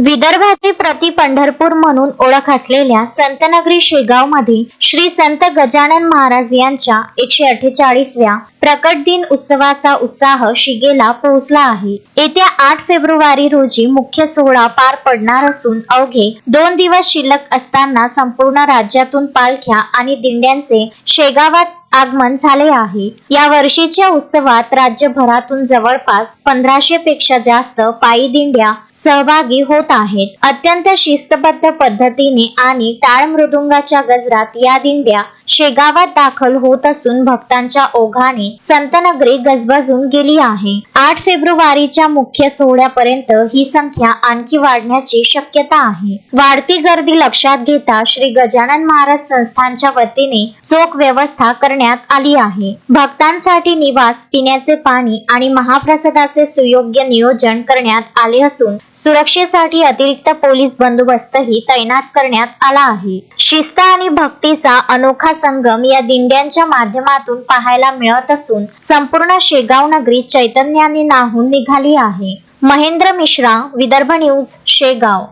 विदर्भातील प्रति पंढरपूर म्हणून ओळख असलेल्या संतनगरी शेगाव मध्ये श्री संत गजानन महाराज यांच्या 148व्या प्रकट दिन उत्सवाचा उत्साह शिगेला पोहोचला आहे। येत्या 8 फेब्रुवारी रोजी मुख्य सोहळा पार पडणार असून अवघे 2 दिवस शिल्लक असताना संपूर्ण राज्यातून पालख्या आणि दिंड्यांचे शेगावात आगमन झाले आहे। या वर्षीच्या उत्सवात राज्यभरातून जवळपास 1500 पेक्षा जास्त पायी दिंड्या सहभागी होत आहेत। अत्यंत शिस्तबद्ध पद्धतीने आणि टाळ मृदुंगाच्या गजरात या दिंड्या शेगावात दाखल होत असून भक्तांच्या ओघाने संतनगरी गजबजून गेली आहे। 8 फेब्रुवारीच्या मुख्य सोहळ्यापर्यंत ही संख्या आणखी वाढण्याची शक्यता आहे। वाढती गर्दी लक्षात घेता श्री गजानन महाराज संस्थानच्या वतीने चोख व्यवस्था करण्यात आली आहे। भक्तांसाठी निवास, पिण्याचे पाणी आणि महाप्रसादाचे सुयोग्य नियोजन करण्यात आले असून सुरक्षेसाठी अतिरिक्त पोलीस बंदोबस्तही तैनात करण्यात आला आहे। शिस्त आणि भक्तीचा अनोखा संगम या दिंड्यांच्या माध्यमातून पाहायला मिळत असून संपूर्ण शेगाव नगरी चैतन्याने न्हाऊन निघाली आहे। महेंद्र मिश्रा, विदर्भ न्यूज, शेगाव।